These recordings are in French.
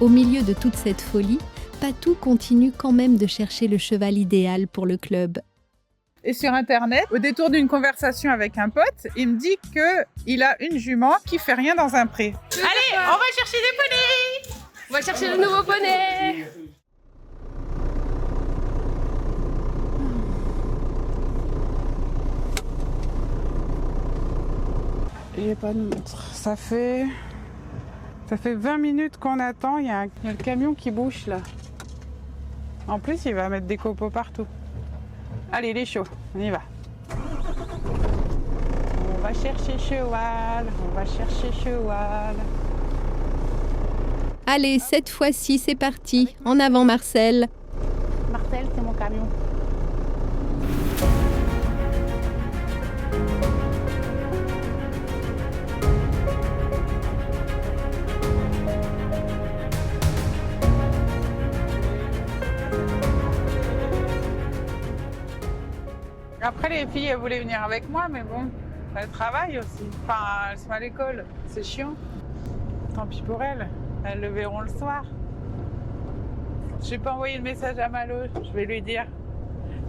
Au milieu de toute cette folie, Patou continue quand même de chercher le cheval idéal pour le club. Et sur internet, au détour d'une conversation avec un pote, il me dit qu'il a une jument qui fait rien dans un pré. Allez, on va chercher des poneys. On va chercher le nouveau poney. Il n'y a pas de montre. Ça fait 20 minutes qu'on attend, il y a le camion qui bouge là. En plus, il va mettre des copeaux partout. Allez, il est chaud, on y va. On va chercher cheval, on va chercher cheval. Allez, cette fois-ci, c'est parti. En avant, Marcel. Marcel, c'est mon camion. Après, les filles, elles voulaient venir avec moi, mais bon, elles travaillent aussi. Enfin, elles sont à l'école, c'est chiant. Tant pis pour elles, elles le verront le soir. Je vais pas envoyer le message à Malo, je vais lui dire.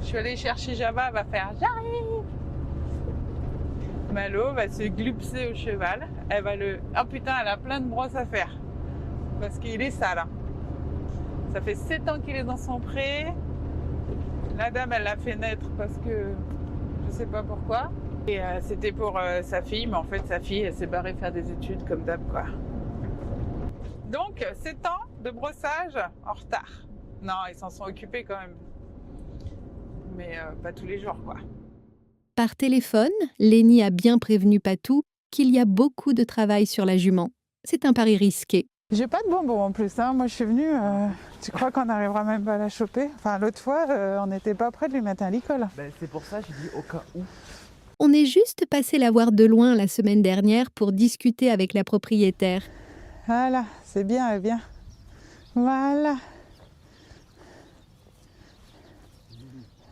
Je suis allée chercher Java, elle va faire « J'arrive !» Malo va se glupser au cheval, elle va le... Oh putain, elle a plein de brosses à faire. Parce qu'il est sale. Hein. Ça fait 7 ans qu'il est dans son pré. La dame, elle l'a fait naître parce que je sais pas pourquoi. Et c'était pour sa fille, mais en fait, sa fille, elle s'est barrée faire des études comme d'hab, quoi. Donc, 7 ans de brossage en retard. Non, ils s'en sont occupés quand même. Mais pas tous les jours, quoi. Par téléphone, Lénie a bien prévenu Patou qu'il y a beaucoup de travail sur la jument. C'est un pari risqué. J'ai pas de bonbons en plus, hein. Moi je suis venue, tu crois qu'on n'arrivera même pas à la choper? Enfin l'autre fois, on n'était pas près de lui mettre un licol. Ben, c'est pour ça que j'ai dit au cas où. On est juste passé la voir de loin la semaine dernière pour discuter avec la propriétaire. Voilà, c'est bien, elle est bien. Voilà.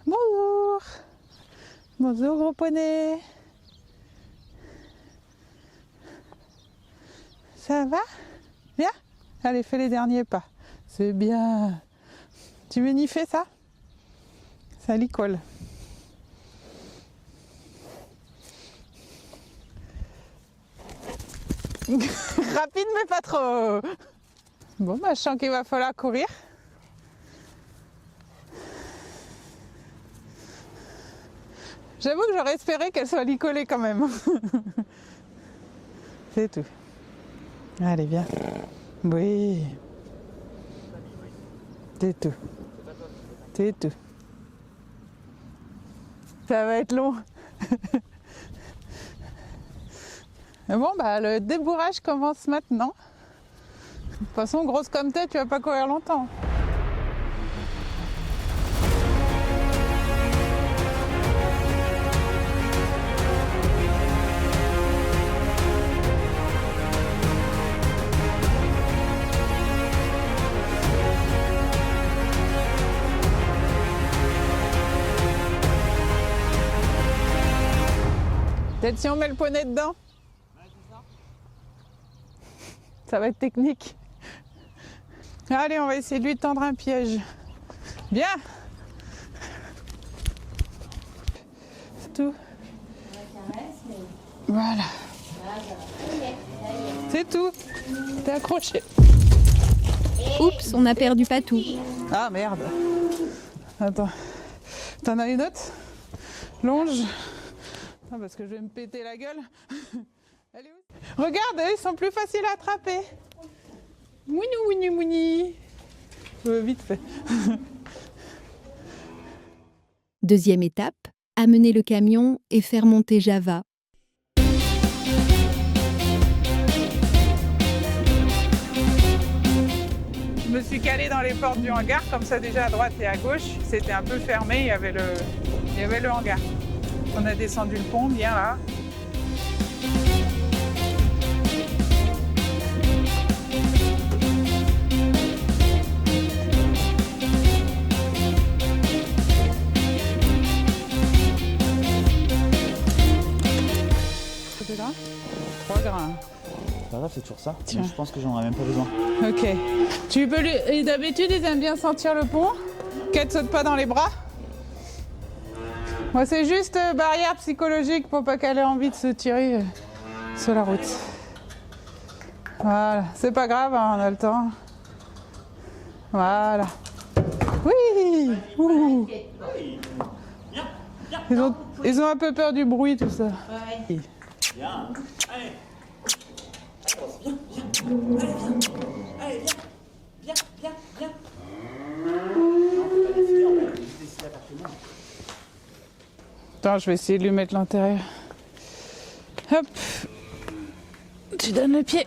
Bonjour. Bonjour gros poney. Ça va? Bien? Allez, fais les derniers pas. C'est bien. Tu veux niffer ça? Ça lui colle. Rapide mais pas trop. Bon, bah, je sens qu'il va falloir courir. J'avoue que j'aurais espéré qu'elle soit licolée quand même. C'est tout. Allez, viens. Oui. C'est tout. C'est tout. Ça va être long. Bon, bah, le débourrage commence maintenant. De toute façon, grosse comme t'es, tu vas pas courir longtemps. Peut-être si on met le poney dedans. Ouais, c'est ça. Ça va être technique. Allez, on va essayer de lui tendre un piège. Bien. C'est tout. Voilà. C'est tout. T'es accroché. Oups, on a perdu Patou. Ah merde. Attends. T'en as une autre? Longe. Ah, parce que je vais me péter la gueule. Elle est où? Regarde, ils sont plus faciles à attraper. Mouni, mouni, mouni. Vite fait. Deuxième étape, amener le camion et faire monter Java. Je me suis calée dans les portes du hangar, comme ça déjà à droite et à gauche. C'était un peu fermé, il y avait le hangar. On a descendu le pont, bien là. C'était là 3 grains. Ça va, c'est toujours ça. Tiens. Mais je pense que j'en aurais même pas besoin. Ok. Tu peux lui... Et d'habitude, ils aiment bien sentir le pont. Qu'elle te saute pas dans les bras. Moi, c'est juste barrière psychologique pour pas qu'elle ait envie de se tirer sur la route. Voilà. C'est pas grave, hein, on a le temps. Voilà. Oui. Ouh. Ils ont un peu peur du bruit, tout ça. Bien. Allez. Attends, je vais essayer de lui mettre l'intérieur. Hop. Tu donnes le pied.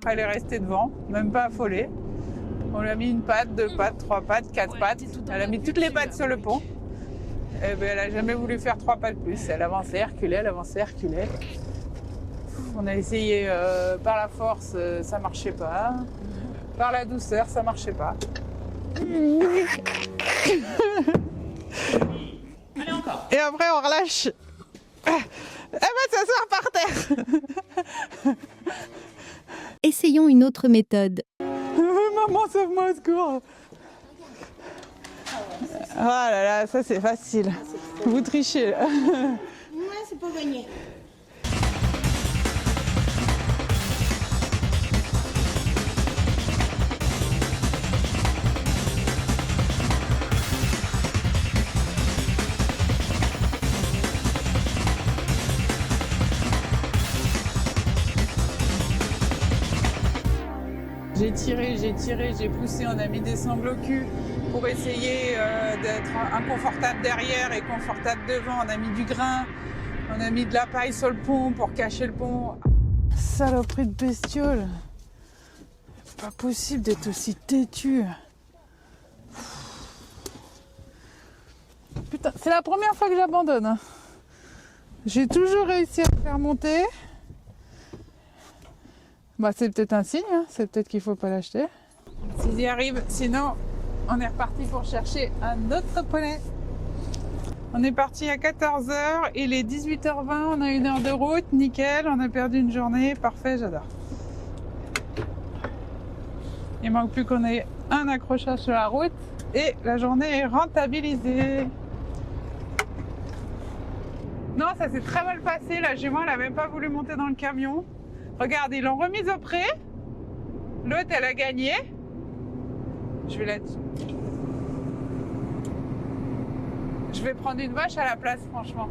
Elle est restée devant, même pas affolée. On lui a mis une patte, 2 pattes, 3 pattes, 4 pattes. Elle a mis toutes les pattes sur le pont. Et ben, elle a jamais voulu faire 3 pas de plus. Elle avançait, reculait, elle avançait, reculait. On a essayé par la force, ça marchait pas. Par la douceur, ça marchait pas. Allez, encore. Et après, on relâche. Elle va s'asseoir par terre. Essayons une autre méthode. Maman, sauve-moi au secours. Oh là là, ça c'est facile. Vous trichez là. Ouais, c'est pas gagné. J'ai tiré, j'ai poussé, on a mis des sangles au cul pour essayer d'être inconfortable derrière et confortable devant. On a mis du grain, on a mis de la paille sur le pont pour cacher le pont. Saloperie de bestiole. C'est pas possible d'être aussi têtu. Putain, c'est la première fois que j'abandonne. Hein. J'ai toujours réussi à le faire monter. Bah, c'est peut-être un signe, hein. C'est peut-être qu'il faut pas l'acheter. S'ils y arrivent, sinon on est reparti pour chercher un autre poney. On est parti à 14h, il est 18h20, on a 1 heure de route, nickel, on a perdu une journée, parfait, j'adore. Il manque plus qu'on ait un accrochage sur la route et la journée est rentabilisée. Non, ça s'est très mal passé, la jument elle a même pas voulu monter dans le camion. Regarde, ils l'ont remise au pré. L'autre, elle a gagné. Je vais là-dessus. Je vais prendre une vache à la place, franchement.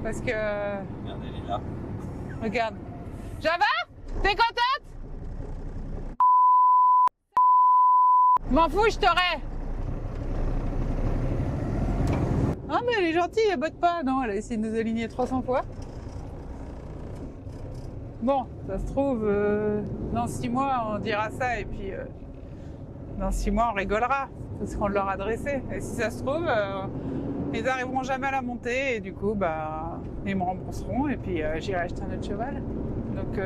Parce que... Regarde, elle est là. Regarde. Java, t'es contente? M'en fous, je t'aurai. Ah, mais elle est gentille, elle botte pas. Non, elle a essayé de nous aligner 300 fois. Bon, ça se trouve, dans 6 mois, on dira ça et puis dans 6 mois, on rigolera parce qu'on leur a adressé. Et si ça se trouve, ils n'arriveront jamais à la monter et du coup, bah, ils me rembourseront et puis j'irai acheter un autre cheval. Donc,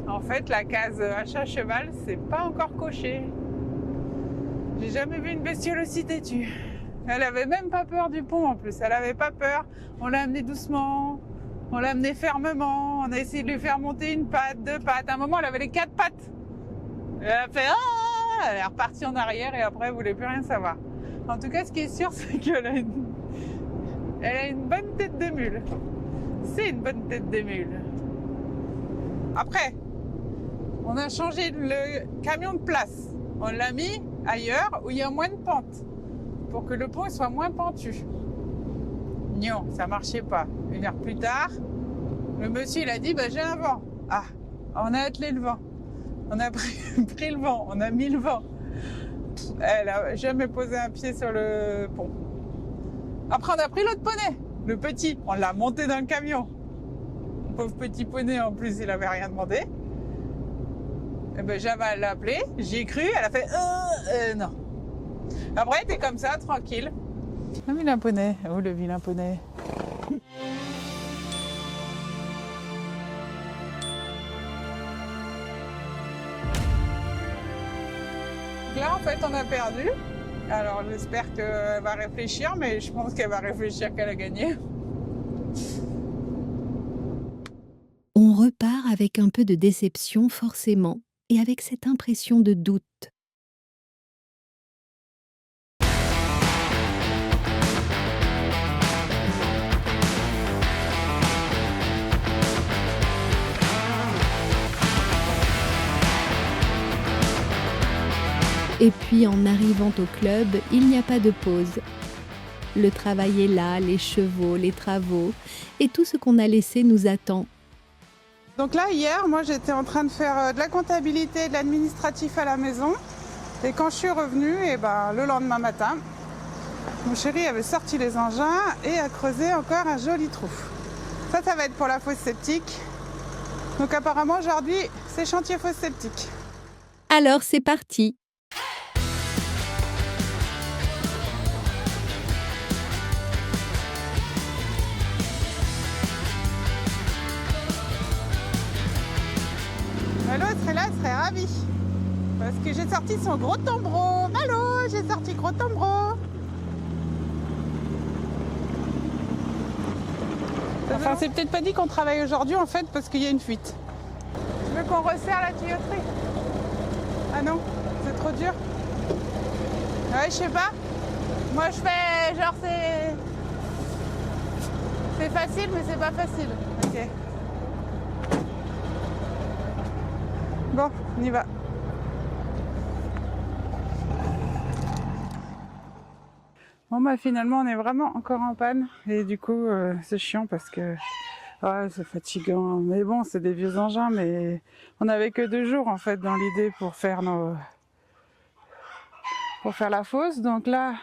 en fait, la case achat cheval, c'est pas encore coché. J'ai jamais vu une bestiole aussi têtue. Elle avait même pas peur du pont en plus. Elle avait pas peur. On l'a amenée doucement. On l'a amené fermement, on a essayé de lui faire monter 1 patte, 2 pattes. À un moment, elle avait les 4 pattes. Elle a fait ah, elle est repartie en arrière et après, elle voulait plus rien savoir. En tout cas, ce qui est sûr, c'est qu'elle a une bonne tête de mule. C'est une bonne tête de mule. Après, on a changé le camion de place. On l'a mis ailleurs où il y a moins de pente pour que le pont soit moins pentu. Non, ça marchait pas. 1 heure plus tard, le monsieur il a dit bah, j'ai un vent. Ah, on a attelé le vent. On a pris le vent, on a mis le vent. Elle a jamais posé un pied sur le pont. Après on a pris l'autre poney, le petit, on l'a monté dans le camion. Le pauvre petit poney en plus il avait rien demandé. Et ben Java l'a appelé, j'y ai cru, elle a fait non. Après elle était comme ça, tranquille. Le vilain poney, oh le vilain poney. Là en fait on a perdu. Alors j'espère qu'elle va réfléchir, mais je pense qu'elle va réfléchir qu'elle a gagné. On repart avec un peu de déception forcément, et avec cette impression de doute. Et puis en arrivant au club, il n'y a pas de pause. Le travail est là, les chevaux, les travaux, et tout ce qu'on a laissé nous attend. Donc là, hier, moi j'étais en train de faire de la comptabilité et de l'administratif à la maison. Et quand je suis revenue, le lendemain matin, mon chéri avait sorti les engins et a creusé encore un joli trou. Ça va être pour la fosse septique. Donc apparemment aujourd'hui, c'est chantier fosse septique. Alors c'est parti! Malo serait là, elle serait ravie. Parce que j'ai sorti son gros tombereau. Malo, j'ai sorti gros tombereau. Enfin, c'est peut-être pas dit qu'on travaille aujourd'hui en fait parce qu'il y a une fuite. Tu veux qu'on resserre la tuyauterie? Ah non, c'est trop dur. Ouais, je sais pas. Moi je fais genre c'est facile mais c'est pas facile. Ok. Bon, on y va. Bon finalement on est vraiment encore en panne et du coup c'est chiant parce que c'est fatigant. Mais bon, c'est des vieux engins, mais on n'avait que 2 jours en fait dans l'idée pour faire la fosse. Donc là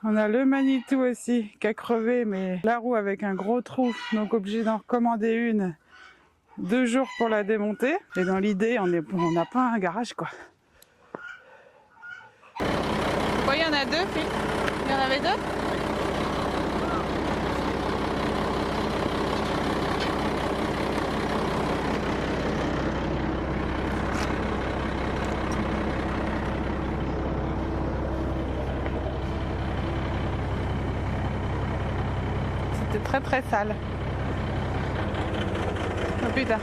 on a le Manitou aussi qui a crevé, mais la roue avec un gros trou, donc obligé d'en recommander une. 2 jours pour la démonter. Et dans l'idée, on n'a pas un garage, quoi. Pourquoi il y en a 2, Phil? Il y en avait 2? C'était très très sale. Oh putain.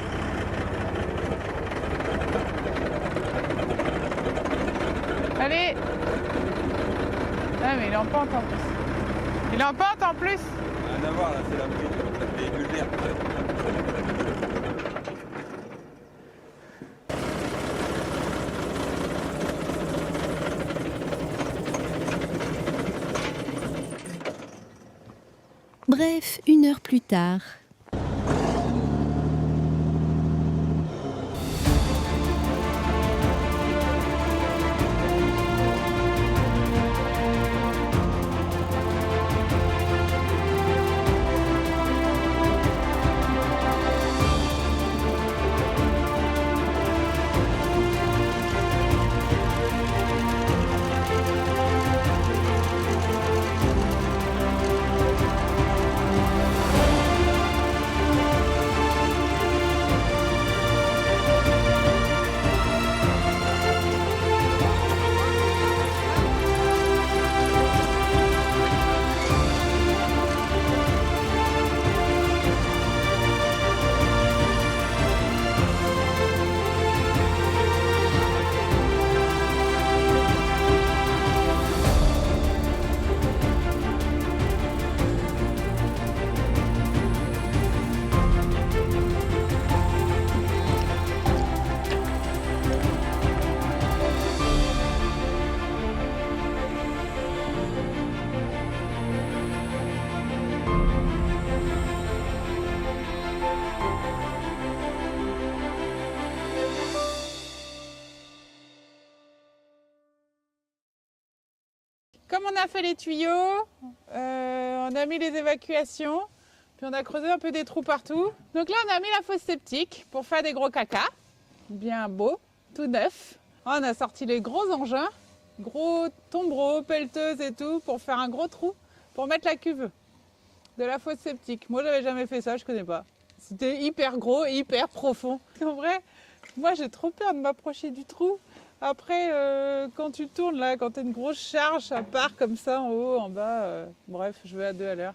Allez. Ah mais il est en pente en plus. Il est en pente en plus. Rien à voir là, c'est la véhicule vert. Bref, 1 heure plus tard. Comme on a fait les tuyaux, on a mis les évacuations, puis on a creusé un peu des trous partout. Donc là, on a mis la fosse septique pour faire des gros caca, bien beau, tout neuf. On a sorti les gros engins, gros tombereaux, pelleteuses et tout, pour faire un gros trou, pour mettre la cuve de la fosse septique. Moi, j'avais jamais fait ça, je connais pas. C'était hyper gros et hyper profond. En vrai, moi, j'ai trop peur de m'approcher du trou. Après, quand tu tournes là, quand tu as une grosse charge, ça part comme ça en haut, en bas. Bref, je vais à 2 à l'heure.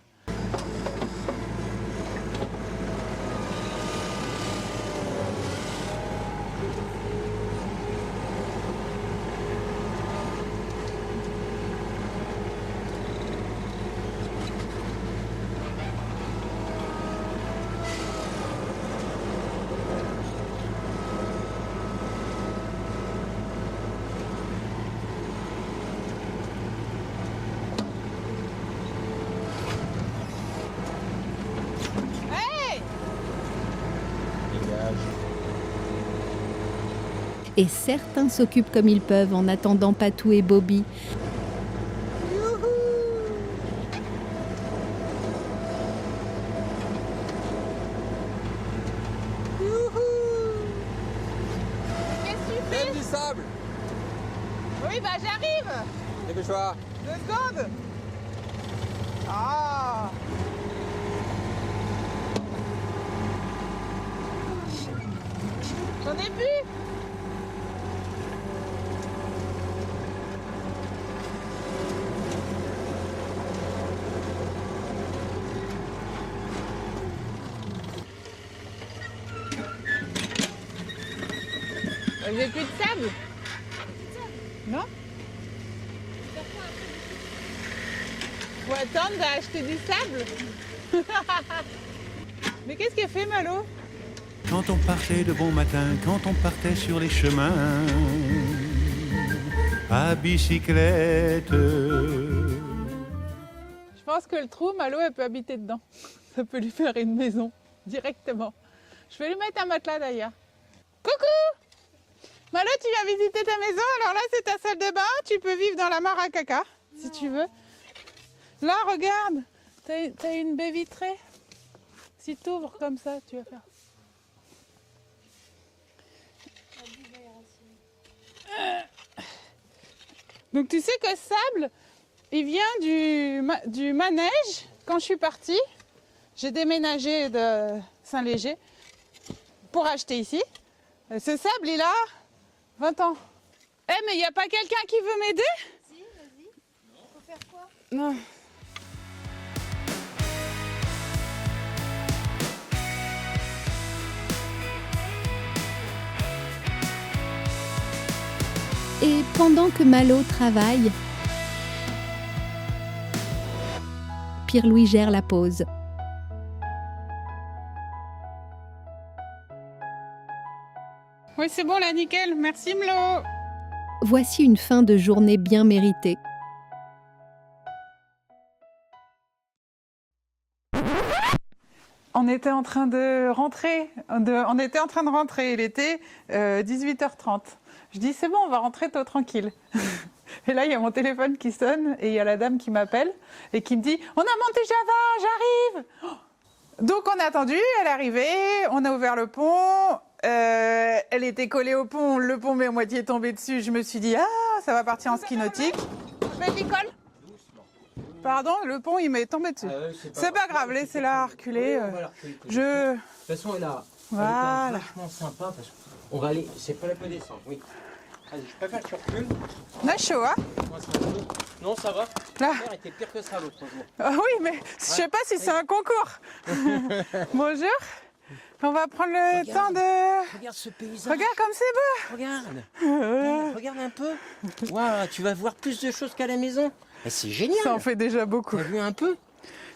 Et certains s'occupent comme ils peuvent en attendant Patou et Bobby. Même du sable. Oui, bah j'arrive. Dépêche-toi. 2 secondes. Ah. J'en ai plus. J'ai plus de sable. Non? Faut attendre d'acheter du sable. Mais qu'est-ce qu'elle fait, Malo? Quand on partait de bon matin, quand on partait sur les chemins, à bicyclette. Je pense que le trou, Malo, elle peut habiter dedans. Ça peut lui faire une maison, directement. Je vais lui mettre un matelas d'ailleurs. Coucou! Malo, tu viens visiter ta maison? Alors là, c'est ta salle de bain. Tu peux vivre dans la mare à caca, si tu veux. Là, regarde, t'as une baie vitrée. Si tu ouvres comme ça, tu vas faire. Donc tu sais que ce sable, il vient du manège. Quand je suis partie, j'ai déménagé de Saint-Léger pour acheter ici. Et ce sable, il a 20 ans. Eh, mais il n'y a pas quelqu'un qui veut m'aider? Si, vas-y. Faut faire quoi? Non. Et pendant que Malo travaille, Pierre-Louis gère la pause. Oui, c'est bon là, nickel. Merci, Mlo. Voici une fin de journée bien méritée. On était en train de rentrer. Il était 18h30. Je dis, c'est bon, on va rentrer tôt, tranquille. Et là, il y a mon téléphone qui sonne et il y a la dame qui m'appelle et qui me dit, on a monté Java, j'arrive. Donc on a attendu, elle est arrivée, on a ouvert le pont. Elle était collée au pont, le pont m'est à moitié tombé dessus. Je me suis dit, ah, ça va partir en ski nautique. Je mets l'école. Pardon, le pont il m'est tombé dessus. C'est pas grave, laissez-la reculer. De toute façon, elle a Voilà. vachement sympa parce qu'on va aller. C'est pas la peine descendre, oui. Allez, je préfère que tu recules. On a chaud, hein? Moi, ça va. Non, ça va. Là. La mer était pire que ça l'autre jour. Ah oui, mais je sais pas si c'est un concours. Bonjour. On va prendre le temps de... Regarde ce paysage. Regarde comme c'est beau. Regarde. Regarde un peu. Waouh, tu vas voir plus de choses qu'à la maison. Et c'est génial. Ça en fait déjà beaucoup. T'as vu un peu?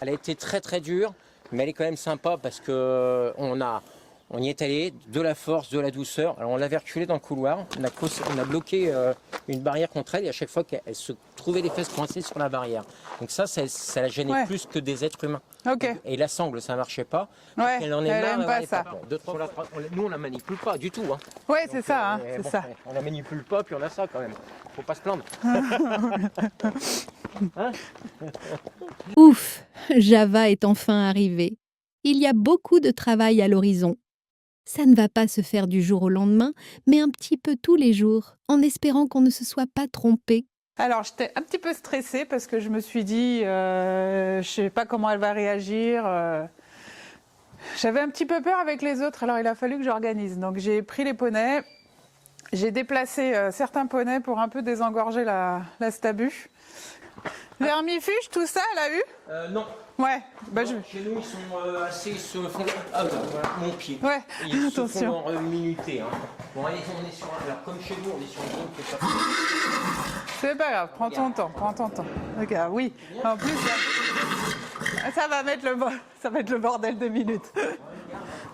Elle a été très très dure, mais elle est quand même sympa parce que on y est allé, de la force, de la douceur. Alors on l'avait reculée dans le couloir, on a bloqué une barrière contre elle et à chaque fois qu'elle se trouvait les fesses coincées sur la barrière. Donc ça la gênait plus que des êtres humains. Ok. Et la sangle, ça marchait pas. Ouais, Elle en est elle marre, aime pas est ça. Nous on la manipule pas du tout. Hein. Ouais, c'est ça, hein, Donc, c'est bon, ça. On la manipule pas, puis on a ça quand même. Faut pas se plaindre. Ouf, Java est enfin arrivé. Il y a beaucoup de travail à l'horizon. Ça ne va pas se faire du jour au lendemain, mais un petit peu tous les jours, en espérant qu'on ne se soit pas trompé. Alors, j'étais un petit peu stressée parce que je me suis dit, je sais pas comment elle va réagir. J'avais un petit peu peur avec les autres, alors il a fallu que j'organise. Donc, j'ai pris les poneys, j'ai déplacé certains poneys pour un peu désengorger la stabu. Vermifuge, tout ça, elle a eu? Non. Ouais. Bah, Non, chez nous, ils sont assez... Ils se font... Ah bah, voilà, mon pied. Ouais, Ils se attention. font minuter. Hein. Bon, allez, on est sur... Alors, comme chez nous, on est sur une zone qui est pas... C'est pas grave, prends ton temps, prends ton temps. Regarde, oui. En plus, là, ça va mettre le bordel de minutes.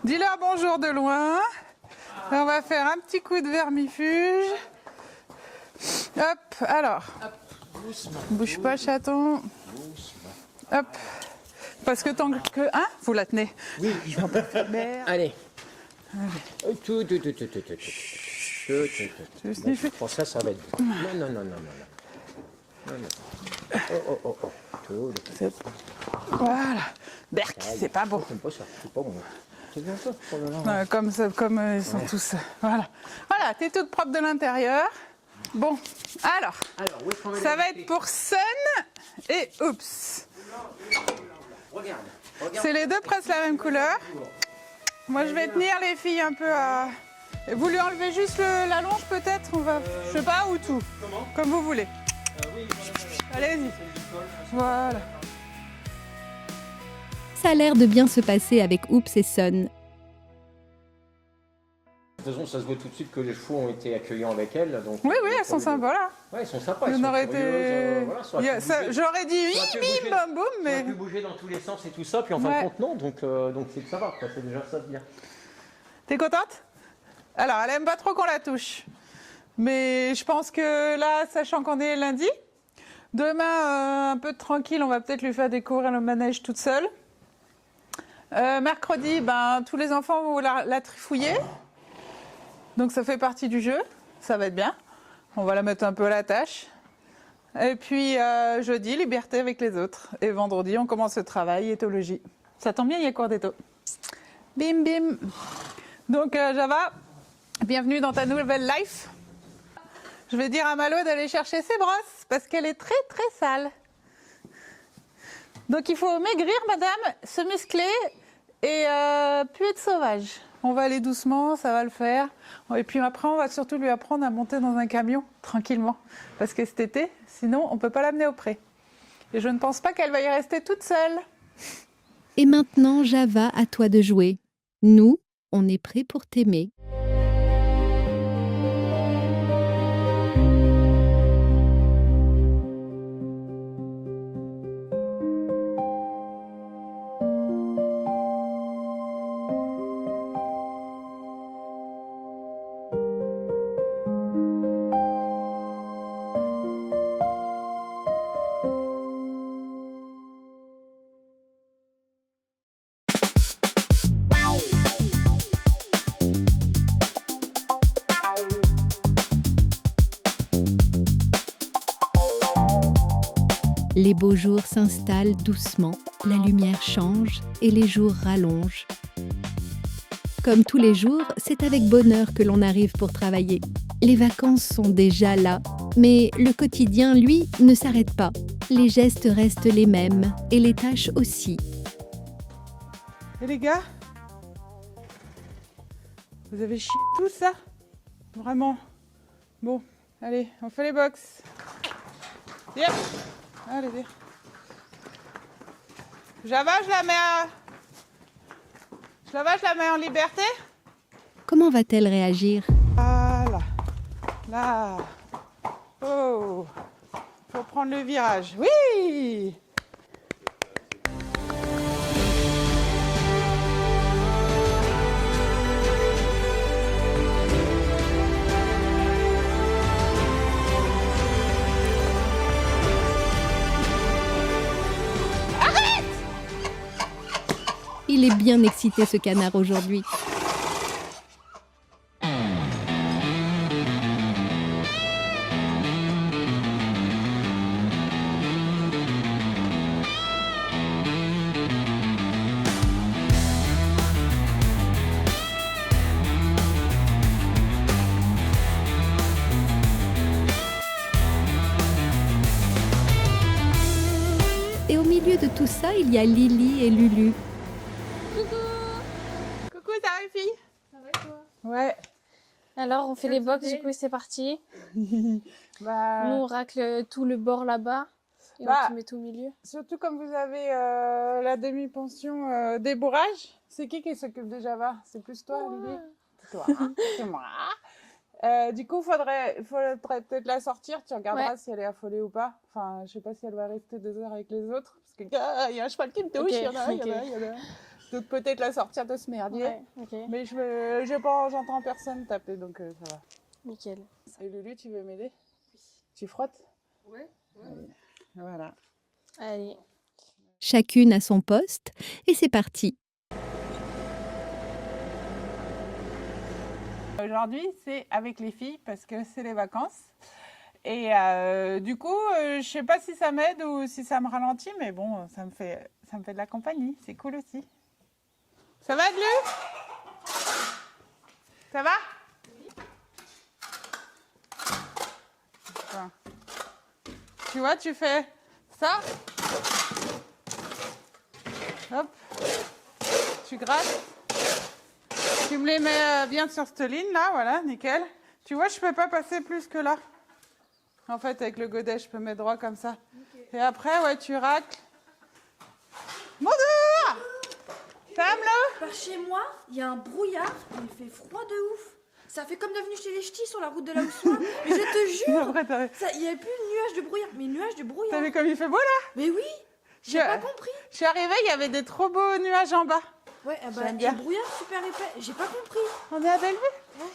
Dis-leur bonjour de loin. On va faire un petit coup de vermifuge. Hop, alors. Doucement. Bouge pas, chaton. Hop. Parce que tant que... Hein? Vous la tenez. Oui, ils vont pas faire... Merde. Allez. Tout. Tu sniffes. Pour ça, ça va être bon. Non. Oh. Tout doucement. Voilà. Berk, c'est pas bon. J'aime pas ça, c'est pas bon. C'est bien ça, pour le lendemain. Comme ils sont tous... Voilà. Voilà, t'es toute propre de l'intérieur. Bon, alors, Où est-ce qu'on ça va les être pour Sun et Oups. Regarde. C'est les deux presque la même couleur. Moi, je vais tenir les filles un peu à... Et vous lui enlevez juste la longe peut-être, on va... Je sais pas, ou tout. Comment Comme vous voulez. Oui, Allez-y. Voilà. Ça a l'air de bien se passer avec Oups et Sun. De toute façon, ça se voit tout de suite que les chevaux ont été accueillants avec elles. Donc, Oui, elles sont sympas là. Ouais, elles sont sympas. On Elles sont aurait curieuses, voilà, ça aurait pu bouger. J'aurais dit oui, Ça aurait pu bim, bouger. bam, boum, Ça mais... aurait pu bouger dans tous les sens et tout ça, puis en fin de compte, non. Donc c'est que ça va, quoi. C'est déjà ça de bien. T'es contente? Alors, elle aime pas trop qu'on la touche. Mais je pense que là, sachant qu'on est lundi, demain, un peu tranquille, on va peut-être lui faire découvrir le manège toute seule. Mercredi, tous les enfants vont la trifouiller. Donc ça fait partie du jeu, ça va être bien. On va la mettre un peu à la tâche. Et puis jeudi, liberté avec les autres. Et vendredi, on commence le travail, éthologie. Ça tombe bien, il y a cours d'étho. Bim, bim. Donc Java, bienvenue dans ta nouvelle life. Je vais dire à Malo d'aller chercher ses brosses parce qu'elle est très très sale. Donc il faut maigrir, madame, se muscler et plus être sauvage. On va aller doucement, ça va le faire. Et puis après, on va surtout lui apprendre à monter dans un camion tranquillement. Parce que cet été, sinon, on ne peut pas l'amener au pré. Et je ne pense pas qu'elle va y rester toute seule. Et maintenant, Java, à toi de jouer. Nous, on est prêts pour t'aimer. Les beaux jours s'installent doucement, la lumière change et les jours rallongent. Comme tous les jours, c'est avec bonheur que l'on arrive pour travailler. Les vacances sont déjà là, mais le quotidien, lui, ne s'arrête pas. Les gestes restent les mêmes et les tâches aussi. Et les gars, vous avez chié tout ça? Vraiment? Bon, allez, on fait les box. Yep. Allez, viens. Java, je la mets en liberté. Comment va-t-elle réagir? Voilà. Là. Oh. Faut prendre le virage. Oui. Il est bien excité ce canard aujourd'hui. Et au milieu de tout ça, il y a Lily et Lulu. Coucou, ça va les filles? Ça va toi? Ouais. Alors, on fait les box, du coup, c'est parti. Bah, Nous, on racle tout le bord là-bas. Et Bah. on te met tout au milieu. surtout comme vous avez la demi-pension débourrage, c'est qui s'occupe de Java? C'est plus toi, Lily? Toi, c'est moi. Du coup, faudrait peut-être la sortir. Tu regarderas Ouais. si elle est affolée ou pas. Enfin, je sais pas si elle va rester 2 heures avec les autres. Parce que il y a un cheval qui me touche, Ok, il y en a, il y en a, ok. il y en a. Donc peut-être la sortir de ce merdier. Ouais, ok. Mais j'entends personne taper, donc ça va. Nickel. Et Lulu, tu veux m'aider? Tu frottes? Ouais. Voilà. Allez. Chacune à son poste et c'est parti. Aujourd'hui, c'est avec les filles parce que c'est les vacances. Et du coup, je sais pas si ça m'aide ou si ça me ralentit, mais bon, ça me fait de la compagnie. C'est cool aussi. Ça va, Glu? Ça va? Enfin, tu vois, tu fais ça. Hop. Tu grattes. Tu me les mets bien sur cette ligne là, voilà, nickel. Tu vois, je peux pas passer plus que là. En fait, avec le godet, je peux mettre droit comme ça. Okay. Et après, ouais, tu racles. Bonjour! Ça va, Mlo? Par chez moi, il y a un brouillard, il fait froid de ouf. Ça fait comme devenu chez les ch'tis sur la route de la Houssoin. Mais je te jure, il n'y avait plus de nuages de brouillard, mais nuages de brouillard. T'as vu comme il fait beau là? Mais oui, j'ai pas compris. Je suis arrivée, il y avait des trop beaux nuages en bas. Ouais, bah, le brouillard super épais, j'ai pas compris. On est à Bellevue? Ouais.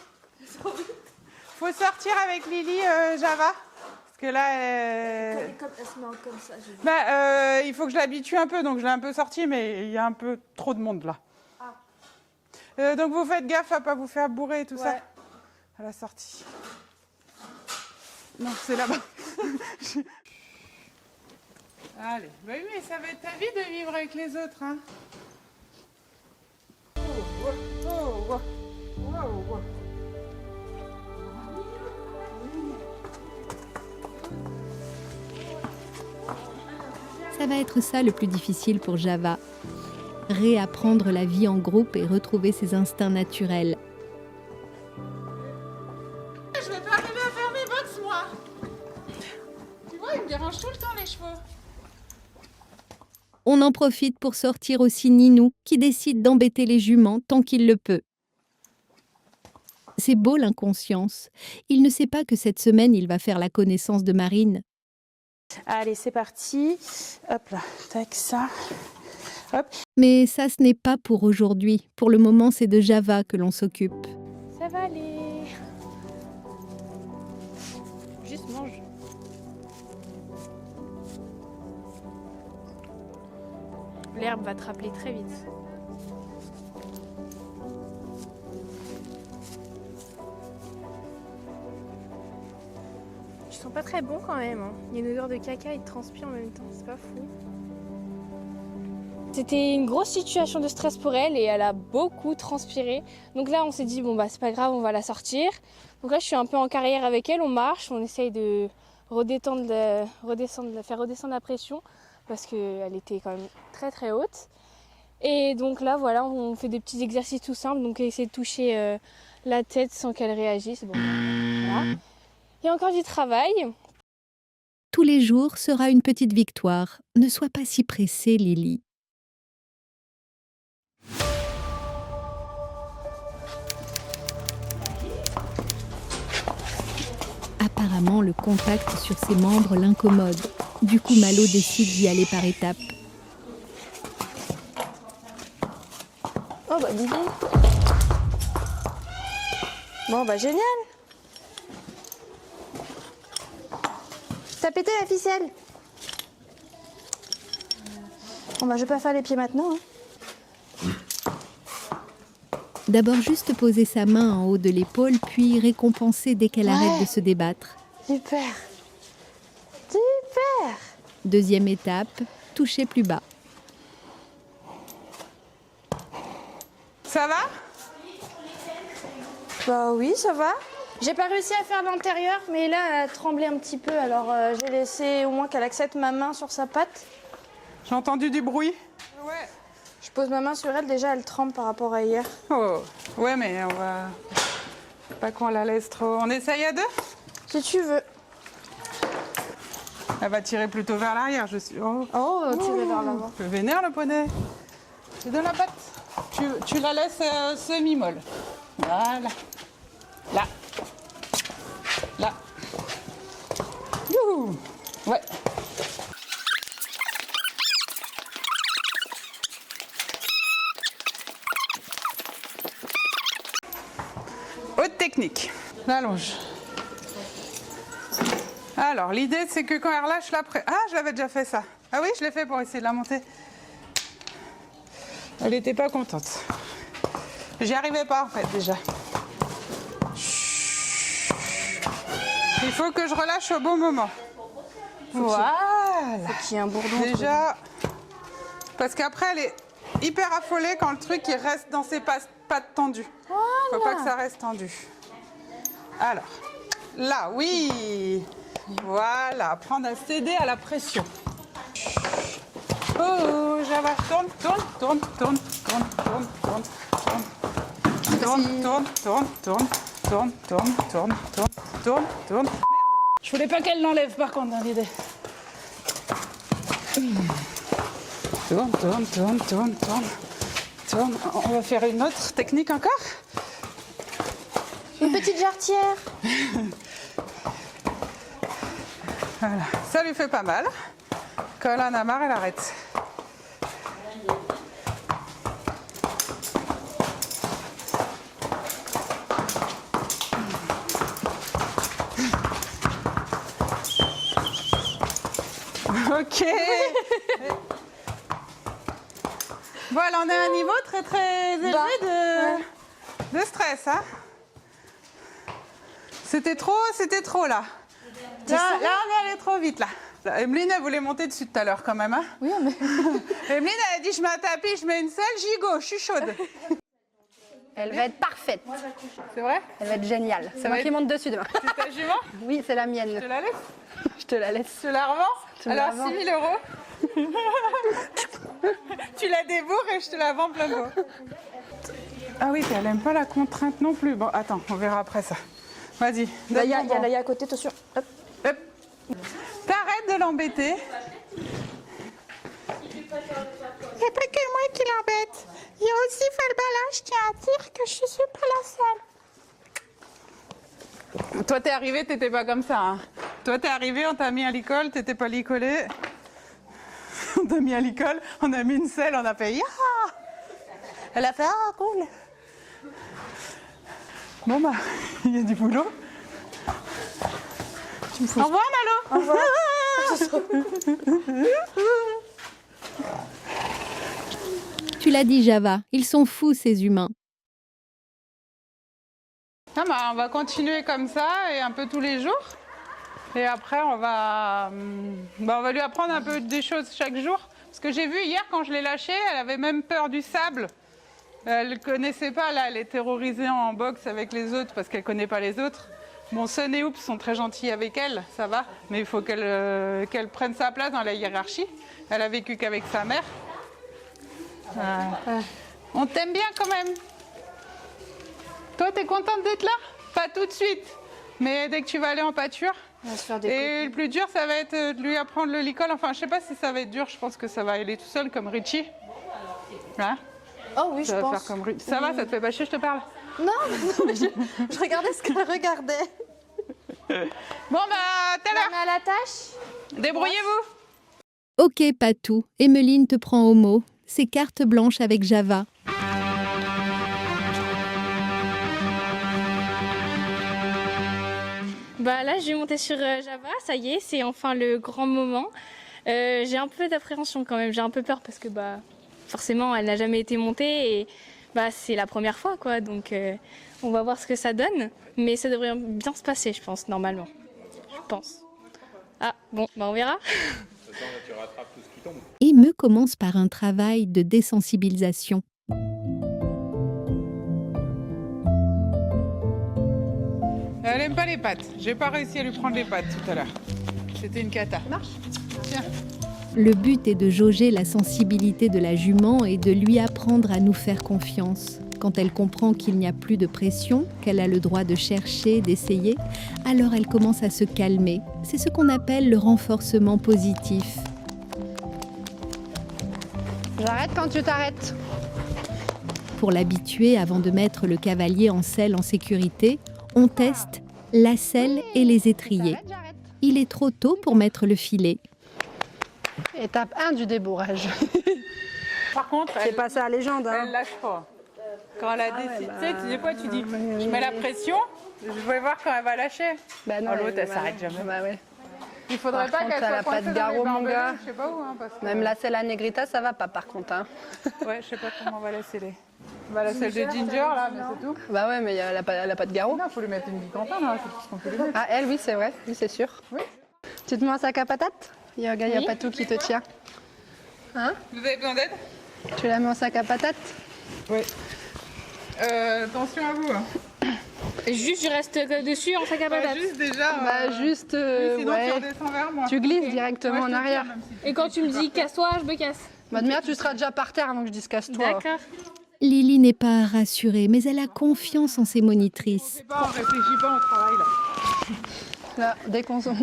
Faut sortir avec Lily Java. Parce que là, elle se met comme ça. Bah, il faut que je l'habitue un peu, donc je l'ai un peu sortie, mais il y a un peu trop de monde là. Ah. Donc vous faites gaffe à pas vous faire bourrer et tout ça à la sortie. Non, c'est là-bas. Allez, bah oui, mais ça va être ta vie de vivre avec les autres, hein. Ça va être ça le plus difficile pour Java. Réapprendre la vie en groupe et retrouver ses instincts naturels. Je vais pas arriver à faire mes bottes, moi. Tu vois, ils me dérangent tout le temps, les chevaux. On en profite pour sortir aussi Ninou, qui décide d'embêter les juments tant qu'il le peut. C'est beau l'inconscience. Il ne sait pas que cette semaine, il va faire la connaissance de Marine. Allez, c'est parti. Hop là, tac, ça. Hop. Mais ça, ce n'est pas pour aujourd'hui. Pour le moment, c'est de Java que l'on s'occupe. Ça va aller. Juste mange. L'herbe va te rappeler très vite. Je sens pas très bon quand même. Hein. Il y a une odeur de caca et de transpi en même temps, c'est pas fou. C'était une grosse situation de stress pour elle et elle a beaucoup transpiré. Donc là, on s'est dit, bon bah c'est pas grave, on va la sortir. Donc là, je suis un peu en carrière avec elle, on marche, on essaye de faire redescendre la pression parce qu'elle était quand même très très haute. Et donc là, voilà, on fait des petits exercices tout simples, donc essayer de toucher la tête sans qu'elle réagisse. Bon, voilà. Il y a encore du travail. Tous les jours sera une petite victoire. Ne sois pas si pressée, Lily. Apparemment, le contact sur ses membres l'incommode. Du coup, Malo décide d'y aller par étapes. Oh bah dis donc. Bon bah génial. T'as pété la ficelle. Bon bah je vais pas faire les pieds maintenant. Hein. D'abord juste poser sa main en haut de l'épaule, puis récompenser dès qu'elle arrête de se débattre. Super. Super. Deuxième étape, toucher plus bas. Ça va? Bah oui, ça va. J'ai pas réussi à faire l'intérieur, mais là, elle a tremblé un petit peu. Alors j'ai laissé au moins qu'elle accepte ma main sur sa patte. J'ai entendu du bruit. Ouais. Je pose ma main sur elle, déjà elle tremble par rapport à hier. Oh, ouais, mais on va pas qu'on la laisse trop. On essaye à deux? Si tu veux. Elle va tirer plutôt vers l'arrière, je suis. Oh, tirer vers l'avant. Un peu vénère le poney. Tu donnes la patte. Tu la laisses semi-molle. Voilà. Là. Là. Youhou. Ouais. Haute technique. L'allonge. Alors, l'idée, c'est que quand elle relâche la pression... Ah, je l'avais déjà fait ça. Ah oui, je l'ai fait pour essayer de la monter. Elle n'était pas contente. J'y arrivais pas, en fait, déjà. faut que je relâche au bon moment. Voilà. Qu'il y ait un bourdon. Déjà, parce qu'après elle est hyper affolée quand le truc il reste dans ses pattes tendues. Faut pas que ça reste tendu. Alors, là, oui. Voilà, apprendre à céder à la pression. Oh, Java, tourne, tourne, tourne, tourne, tourne, tourne, tourne, tourne, tourne, tourne, tourne, tourne, tourne, tourne, tourne, tourne, tourne. Je voulais pas qu'elle l'enlève par contre dans l'idée. Tourne, tourne, tourne, tourne, tourne, tourne. On va faire une autre technique encore. Une petite jarretière. Voilà, ça lui fait pas mal. Quand elle en a marre, elle arrête. Ok. Voilà, on est à un niveau très très élevé de stress. Hein. C'était trop là. Là, on est allé trop vite là. Emeline, elle voulait monter dessus tout à l'heure quand même. Hein. Oui, mais... Emeline, elle a dit je mets un tapis, je mets une selle, j'y go, je suis chaude. Elle va être parfaite. C'est vrai? Elle va être géniale. C'est moi qui monte dessus demain. C'est ta jument? Oui, c'est la Je mienne. te la laisse? Je te la laisse. Je te la revends? te la Alors vends. 6 000 €. Tu la débourres et je te la vends plein pot. Ah oui, elle aime pas la contrainte non plus. Bon, attends, on verra après ça. Vas-y. Il y a donne-moi. Laïa à côté, attention. Hop. Hop. T'arrêtes de l'embêter. Il n'y a pas que moi qui l'embête. Il y a aussi Falbala, je tiens à dire que je suis pas la seule. Toi, t'es arrivé, t'étais pas comme ça. Hein. Toi, t'es arrivé, on t'a mis à l'école, t'étais pas licolé. On t'a mis à l'école, on a mis une selle, on a fait ya. Elle a fait ah, cool. Bon, bah, il y a du boulot. Au revoir, Malo. Au revoir. Tu l'as dit, Java, ils sont fous, ces humains. Ah bah, on va continuer comme ça et un peu tous les jours. Et après, on va lui apprendre un peu des choses chaque jour. Parce que j'ai vu hier, quand je l'ai lâchée, elle avait même peur du sable. Elle ne connaissait pas, là, elle est terrorisée en boxe avec les autres parce qu'elle ne connaît pas les autres. Bon, Sun et Oups sont très gentils avec elle, ça va. Mais il faut qu'elle prenne sa place dans la hiérarchie. Elle a vécu qu'avec sa mère. On t'aime bien quand même. Toi, t'es contente d'être là? Pas tout de suite, mais dès que tu vas aller en pâture. On va se faire des Et le plus dur, ça va être de lui apprendre le licol. Enfin, je sais pas si ça va être dur, je pense que ça va aller tout seul comme Richie. Hein? Oh oui, Ça je va pense. faire comme Richie. Ça va, ça te fait pas chier, je te parle? Non, mais je regardais ce qu'elle regardait. Bon, bah, à tout à On l'heure. est à la tâche. Débrouillez-vous. Ok, Patou, Emeline te prend au mot. C'est carte blanche avec Java. Bah là, je vais monter sur Java, ça y est, c'est enfin le grand moment. J'ai un peu d'appréhension quand même, j'ai un peu peur parce que bah forcément, elle n'a jamais été montée et bah c'est la première fois quoi, donc on va voir ce que ça donne. Mais ça devrait bien se passer, je pense, normalement. Je pense. Ah bon, bah on verra. Eme commence par un travail de désensibilisation. Elle aime pas les pattes. J'ai pas réussi à lui prendre les pattes tout à l'heure. C'était une cata. Ça marche. Tiens. Le but est de jauger la sensibilité de la jument et de lui apprendre à nous faire confiance. Quand elle comprend qu'il n'y a plus de pression, qu'elle a le droit de chercher, d'essayer, alors elle commence à se calmer. C'est ce qu'on appelle le renforcement positif. J'arrête quand tu t'arrêtes. Pour l'habituer, avant de mettre le cavalier en selle en sécurité, on teste la selle et les étriers. J'arrête. Il est trop tôt pour mettre le filet. Étape 1 du débourrage. Par contre, C'est pas ça la légende. elle Hein. lâche pas. Quand elle a décidé, tu sais, tu dis quoi? Tu dis, je mets la pression, je vais voir quand elle va lâcher. Bah non, Oh, l'autre, elle bah s'arrête ouais. jamais. Bah ouais. Il faudrait Par pas contre, qu'elle elle soit a pas coincée de dans les garrot, mon barbelés, gars. je sais pas où. Hein, parce que... Même la selle à Negrita, ça va pas par contre. Hein. Ouais, je sais pas comment on va la sceller. Bah, la selle de Ginger, là, mais c'est tout. Bah ouais, mais elle a pas de garrot. Non, faut lui mettre une bicampane, là, c'est tout ce qu'on peut lui mettre. Ah, elle, oui, c'est vrai. Oui, c'est sûr. Oui. Tu te mets un sac à patates? Il y a Oui. pas tout qui te tient. Hein? Vous avez besoin d'aide? Tu la mets en sac à patates? Oui. Attention à vous. Hein. Juste, je reste dessus en sac à Bah, patates. juste déjà. Bah juste, oui, sinon ouais. tu redescends vers moi. Tu glisses directement Moi, je en te arrière. tiens, même si Et quand tu me dis casse-toi, je me casse. Bah de merde, tu seras déjà par terre avant que je dise casse-toi. D'accord. Lily n'est pas rassurée, mais elle a confiance en ses monitrices. on réfléchit pas, on travaille là. Là, dès qu'on Attention,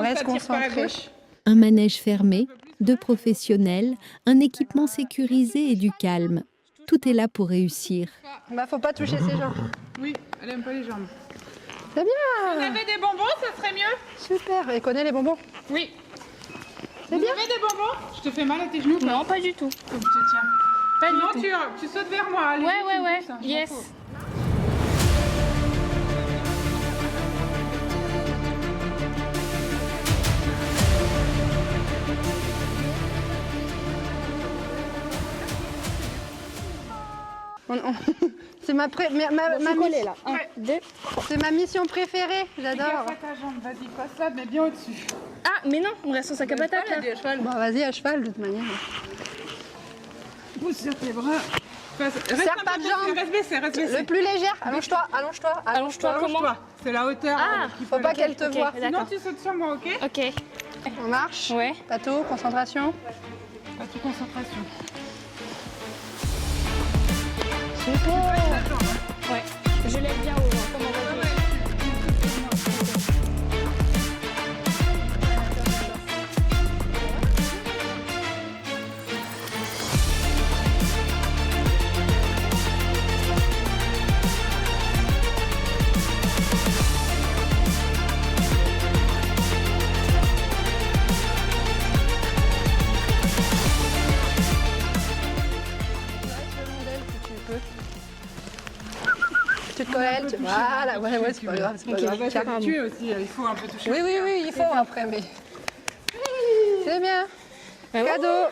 reste ça tire par la concentré. gauche. Un manège fermé, 2 professionnels, un équipement sécurisé et du calme. Tout est là pour réussir. Bah faut pas toucher ses jambes. Oui, elle aime pas les jambes. C'est bien. Vous avez des bonbons, ça serait mieux? Super. Et connais les bonbons? Oui. C'est Vous bien. avez des bonbons? Je te fais mal à tes genoux? Non, pas du tout. Faut que je te tiens. Pas Non, du tout. tu sautes vers moi. Allez, Ouais, vite, ouais, tu me ouais. pousses, hein, je m'en Yes. fous. C'est ma Collé là. 1, 2. c'est ma mission préférée. Fais J'adore. gaffe à ta jambe, vas-y, passe là, mais bien au-dessus. Ah, mais non, on reste en sac à patates là. Bon, vas-y à cheval de toute manière. Pousse sur tes bras. Reste Serre un pas peu de jambes. Reste baissé, reste baissé. Le plus légère. Allonge-toi, allonge-toi, Allonge-toi comment? Allonge-toi. C'est la hauteur. Ah, qu'il Faut pas là. qu'elle te Ok, voie. Sinon, d'accord. tu sautes sur moi, ok? Ok. On marche. Ouais. Pato, concentration. Pas de concentration. Super. Ouais. Je lève bien haut, hein, comme on va dire. Tu te colles, voilà, ouais, c'est pas grave, c'est pas Ok. grave. On va Tiens. s'habituer aussi, il faut un peu toucher. Oui, il faut après, mais. C'est bien. Bah ouais. Cadeau.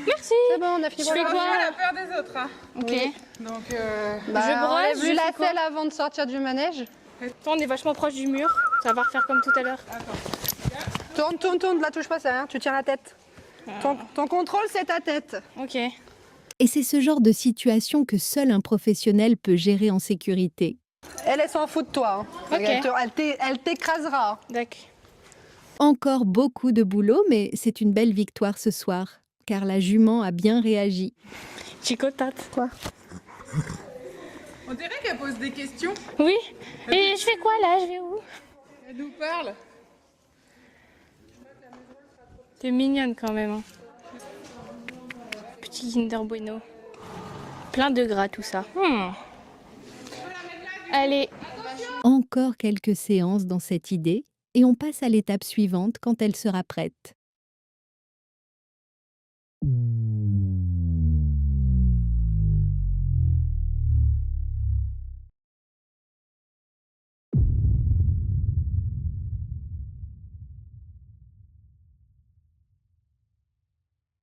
Merci. C'est bon, on a fini Je pour fais le Attention quoi à la peur des autres. Hein. Ok. Donc, Bah, Je brosse, enlève je la fais quoi selle avant de sortir du manège. Toi, on est vachement proche du mur. Ça va refaire comme tout à l'heure. Tourne, la touche pas ça, hein, tu tiens la tête. Ton contrôle, c'est ta tête. Ok. Et c'est ce genre de situation que seul un professionnel peut gérer en sécurité. Elle s'en fout de toi. Hein. Ok. Elle t'écrasera. D'accord. Encore beaucoup de boulot, mais c'est une belle victoire ce soir, car la jument a bien réagi. Chicotate. Quoi? on dirait qu'elle pose des questions. Oui. Et je fais quoi là? Je vais où? Elle nous parle. T'es mignonne quand même. Hein. Petit Kinder Bueno. Plein de gras tout ça. Allez. Encore quelques séances dans cette idée, et on passe à l'étape suivante quand elle sera prête.